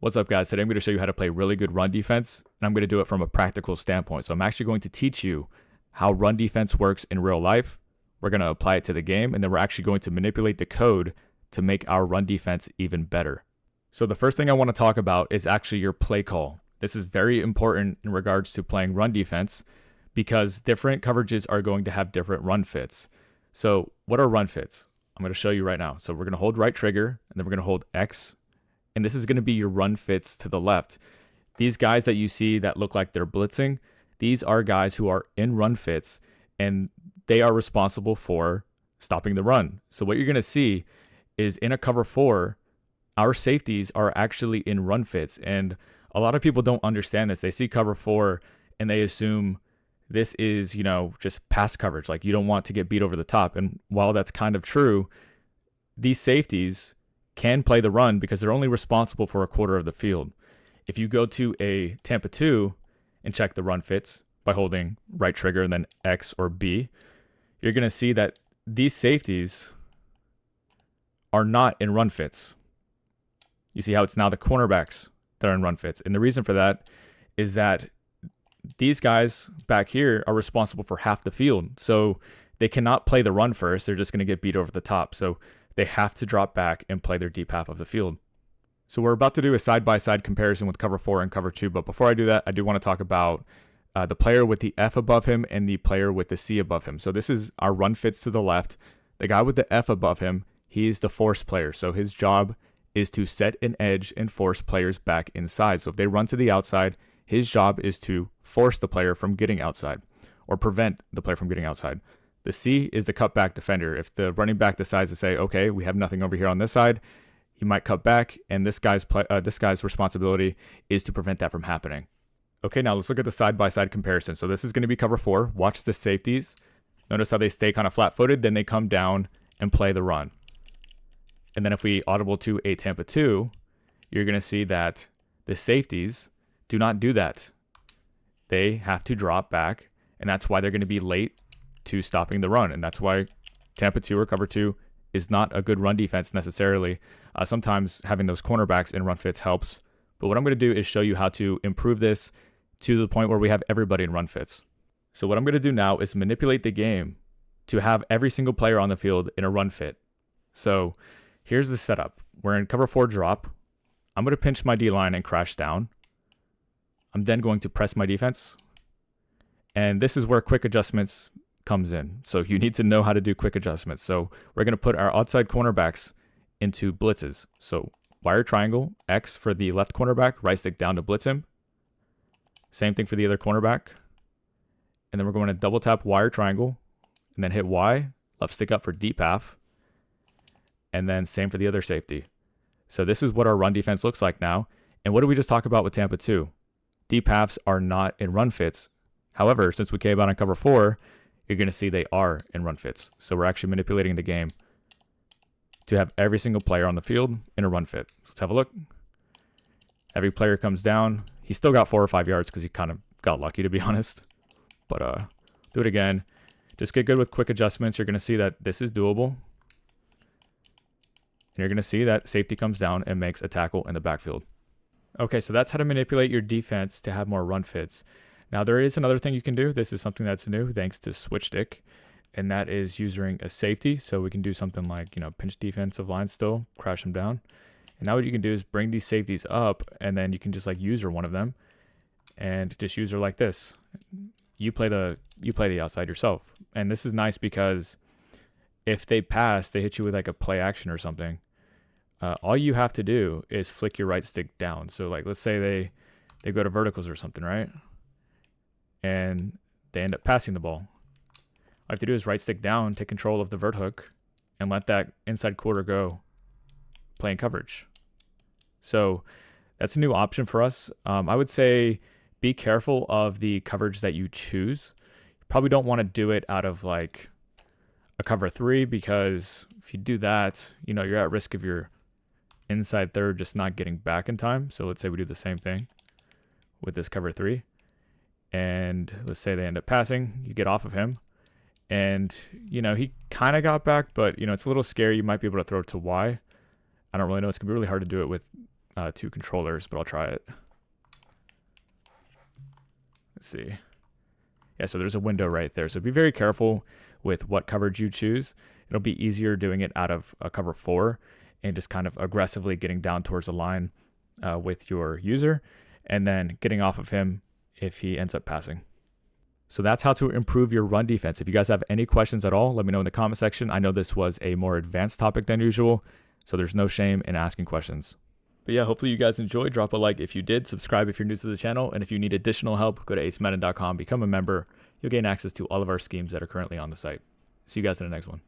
What's up, guys? Today I'm going to show you how to play really good run defense, and I'm going to do it from a practical standpoint. So I'm actually going to teach you how run defense works in real life. We're going to apply it to the game, and then we're actually going to manipulate the code to make our run defense even better. So the first thing I want to talk about is actually your play call. This is very important in regards to playing run defense because different coverages are going to have different run fits. So what are run fits? I'm going to show you right now. So we're going to hold right trigger, and then we're going to hold X, and this is going to be your run fits to the left. These guys that you see that look like they're blitzing, these are guys who are in run fits, and they are responsible for stopping the run. So what you're going to see is in a cover 4, our safeties are actually in run fits, and a lot of people don't understand this. They see cover 4 and they assume this is, just pass coverage. Like, you don't want to get beat over the top. And while that's kind of true, these safeties can play the run because they're only responsible for a quarter of the field. If you go to a Tampa 2 and check the run fits by holding right trigger and then X or B, you're going to see that these safeties are not in run fits. You see how it's now the cornerbacks that are in run fits. And the reason for that is that these guys back here are responsible for half the field. So they cannot play the run first. They're just going to get beat over the top. So they have to drop back and play their deep half of the field. So we're about to do a side-by-side comparison with cover 4 and cover 2. But before I do that, I do want to talk about the player with the F above him and the player with the C above him. So this is our run fits to the left. The guy with the F above him, he's the force player. So his job is to set an edge and force players back inside. So if they run to the outside, his job is to force the player from getting outside or prevent the player from getting outside. The C is the cutback defender. If the running back decides to say, okay, we have nothing over here on this side, he might cut back, and this guy's responsibility is to prevent that from happening. Okay, now let's look at the side-by-side comparison. So this is going to be cover 4. Watch the safeties. Notice how they stay kind of flat-footed, then they come down and play the run. And then if we audible to a Tampa 2, you're going to see that the safeties do not do that. They have to drop back, and that's why they're going to be late to stopping the run. And that's why Tampa 2 or cover 2 is not a good run defense necessarily. Sometimes having those cornerbacks in run fits helps. But what I'm going to do is show you how to improve this to the point where we have everybody in run fits. So what I'm going to do now is manipulate the game to have every single player on the field in a run fit. So here's the setup. We're in cover 4 drop. I'm going to pinch my D-line and crash down. I'm then going to press my defense. And this is where quick adjustments comes in. So you need to know how to do quick adjustments. So we're going to put our outside cornerbacks into blitzes. So wire triangle, X for the left cornerback, right stick down to blitz him. Same thing for the other cornerback. And then we're going to double tap wire triangle and then hit Y, left stick up for deep half. And then same for the other safety. So this is what our run defense looks like now. And what did we just talk about with Tampa 2? Deep halves are not in run fits. However, since we came out on cover 4, you're going to see they are in run fits. So we're actually manipulating the game to have every single player on the field in a run fit. Let's have a look. Every player comes down. He still got 4 or 5 yards because he kind of got lucky, to be honest. But do it again. Just get good with quick adjustments. You're going to see that this is doable. And you're going to see that safety comes down and makes a tackle in the backfield. Okay, so that's how to manipulate your defense to have more run fits. Now, there is another thing you can do. This is something that's new thanks to Switch Stick, and that is using a safety. So we can do something like, pinch defensive line still, crash them down. And now what you can do is bring these safeties up, and then you can just user one of them and just use her like this. You play the outside yourself. And this is nice because if they pass, they hit you with a play action or something. All you have to do is flick your right stick down. So let's say they go to verticals or something, right? And they end up passing the ball. All I have to do is right stick down, take control of the vert hook, and let that inside quarter go playing coverage. So that's a new option for us. I would say be careful of the coverage that you choose. You probably don't want to do it out of a cover 3 because if you do that, you're at risk of your inside third just not getting back in time. So let's say we do the same thing with this cover 3. And let's say they end up passing, you get off of him, and he kind of got back, but it's a little scary. You might be able to throw it to Y. I don't really know. It's gonna be really hard to do it with two controllers, but I'll try it. Let's see. Yeah, so there's a window right there. So be very careful with what coverage you choose. It'll be easier doing it out of a cover 4 and just kind of aggressively getting down towards the line with your user and then getting off of him if he ends up passing. So that's how to improve your run defense. If you guys have any questions at all, let me know in the comment section. I know this was a more advanced topic than usual, so there's no shame in asking questions. But yeah, hopefully you guys enjoyed. Drop a like if you did, subscribe if you're new to the channel, and if you need additional help, go to acemadden.com, become a member. You'll gain access to all of our schemes that are currently on the site. See you guys in the next one.